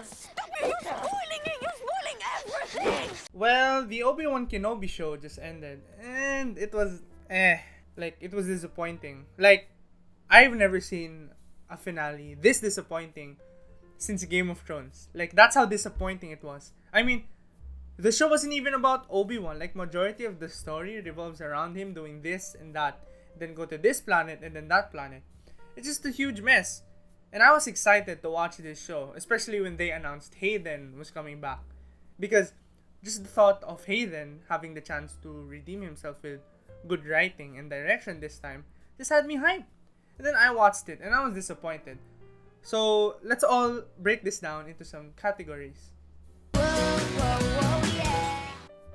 Stop it! You're spoiling it! You're spoiling everything! Well, the Obi-Wan Kenobi show just ended, and it was like it was disappointing. Like I've never seen a finale this disappointing since Game of Thrones. Like that's how disappointing it was. I mean, the show wasn't even about Obi-Wan. Like majority of the story revolves around him doing this and that, then go to this planet and then that planet. It's just a huge mess. And I was excited to watch this show, especially when they announced Hayden was coming back. Because just the thought of Hayden having the chance to redeem himself with good writing and direction this time just had me hyped. And then I watched it and I was disappointed. So let's all break this down into some categories.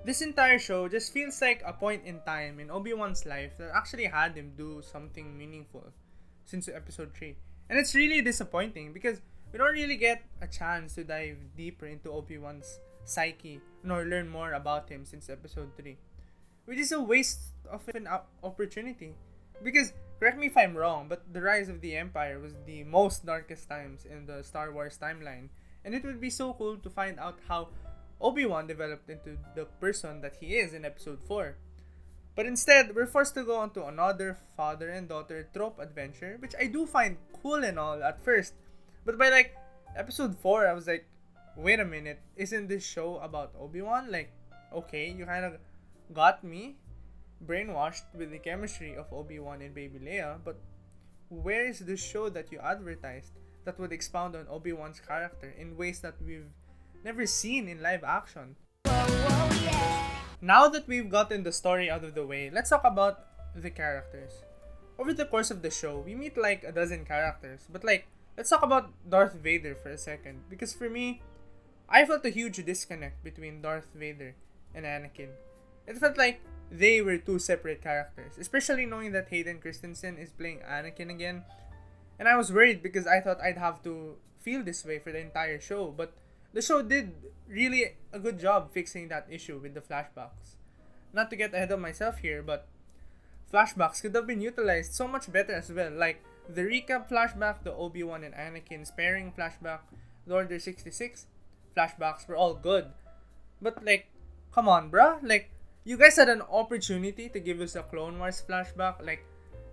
This entire show just feels like a point in time in Obi-Wan's life that actually had him do something meaningful since episode 3. And it's really disappointing because we don't really get a chance to dive deeper into Obi-Wan's psyche nor learn more about him since episode 3. Which is a waste of an opportunity. Because, correct me if I'm wrong, but the rise of the Empire was the most darkest times in the Star Wars timeline. And it would be so cool to find out how Obi-Wan developed into the person that he is in episode 4. But instead, we're forced to go on to another father and daughter trope adventure, which I do find cool and all at first. But by like episode 4, I was like, wait a minute, isn't this show about Obi-Wan? Like, okay, you kind of got me brainwashed with the chemistry of Obi-Wan and Baby Leia, but where is the show that you advertised that would expound on Obi-Wan's character in ways that we've never seen in live action? Now that we've gotten the story out of the way, let's talk about the characters. Over the course of the show, we meet like a dozen characters, but like, let's talk about Darth Vader for a second, because for me, I felt a huge disconnect between Darth Vader and Anakin. It felt like they were two separate characters, especially knowing that Hayden Christensen is playing Anakin again. And I was worried because I thought I'd have to feel this way for the entire show, but the show did really a good job fixing that issue with the flashbacks. Not to get ahead of myself here, but flashbacks could have been utilized so much better as well. Like the recap flashback, the Obi-Wan and Anakin pairing flashback, the Order 66 flashbacks were all good. But like, come on bruh, like you guys had an opportunity to give us a Clone Wars flashback. Like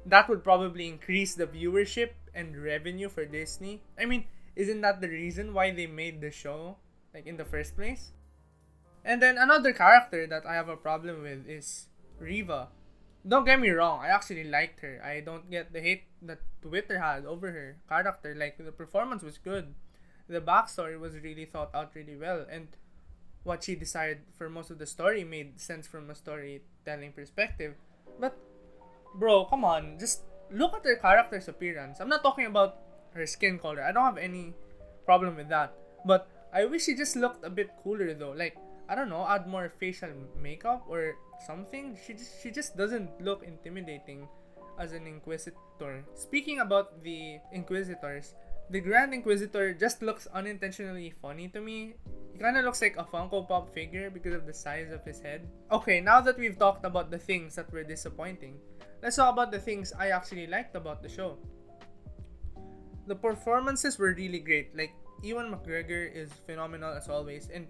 that would probably increase the viewership and revenue for Disney. I mean, isn't that the reason why they made the show, like in the first place? And then another character that I have a problem with is Reva. Don't get me wrong, I actually liked her. I don't get the hate that Twitter had over her character. Like the performance was good. The backstory was really thought out really well, and what she decided for most of the story made sense from a storytelling perspective. But bro, come on, just look at her character's appearance. I'm not talking about her skin color. I don't have any problem with that. But I wish she just looked a bit cooler though. Like, I don't know, add more facial makeup or something. She just doesn't look intimidating as an Inquisitor. Speaking about the Inquisitors, the Grand Inquisitor just looks unintentionally funny to me. He kind of looks like a Funko Pop figure because of the size of his head. Okay, now that we've talked about the things that were disappointing, let's talk about the things I actually liked about the show. The performances were really great. Like, Ewan McGregor is phenomenal as always, and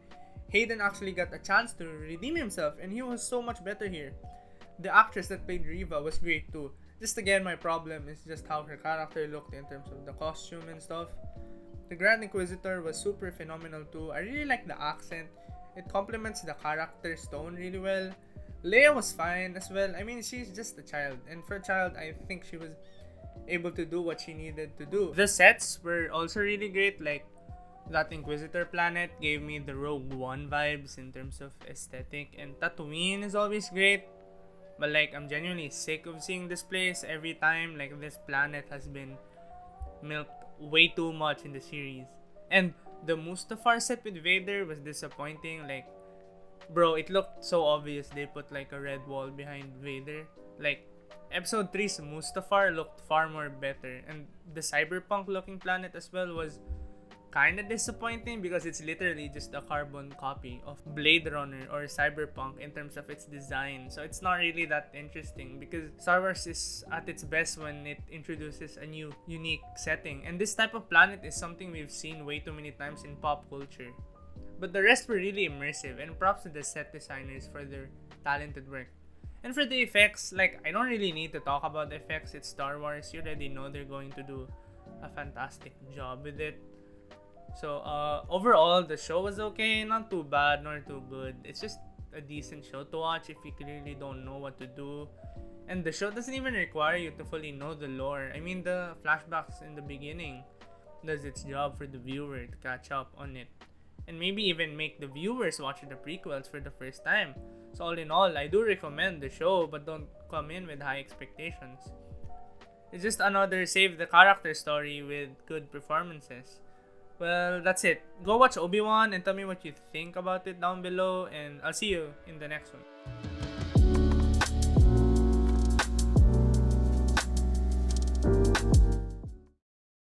Hayden actually got a chance to redeem himself, and he was so much better here. The actress that played Reva was great too. Just again, my problem is just how her character looked in terms of the costume and stuff. The Grand Inquisitor was super phenomenal too. I really like the accent. It complements the character's tone really well. Leia was fine as well. I mean, she's just a child, and for a child, I think she was able to do what she needed to do. The sets were also really great. Like, that Inquisitor planet gave me the Rogue One vibes in terms of aesthetic, and Tatooine is always great. But like, I'm genuinely sick of seeing this place every time. Like, this planet has been milked way too much in the series. And the Mustafar set with Vader was disappointing. Like, bro, it looked so obvious they put like a red wall behind Vader. Like, episode 3's Mustafar looked far more better. And the cyberpunk looking planet as well was kind of disappointing because it's literally just a carbon copy of Blade Runner or Cyberpunk in terms of its design. So it's not really that interesting because Star Wars is at its best when it introduces a new, unique setting. And this type of planet is something we've seen way too many times in pop culture. But the rest were really immersive, and props to the set designers for their talented work. And for the effects, like, I don't really need to talk about the effects. It's Star Wars. You already know they're going to do a fantastic job with it. So, overall, the show was okay. Not too bad, nor too good. It's just a decent show to watch if you clearly don't know what to do. And the show doesn't even require you to fully know the lore. I mean, the flashbacks in the beginning does its job for the viewer to catch up on it. And maybe even make the viewers watch the prequels for the first time. So all in all, I do recommend the show, but don't come in with high expectations. It's just another save the character story with good performances. Well, that's it. Go watch Obi-Wan and tell me what you think about it down below, and I'll see you in the next one.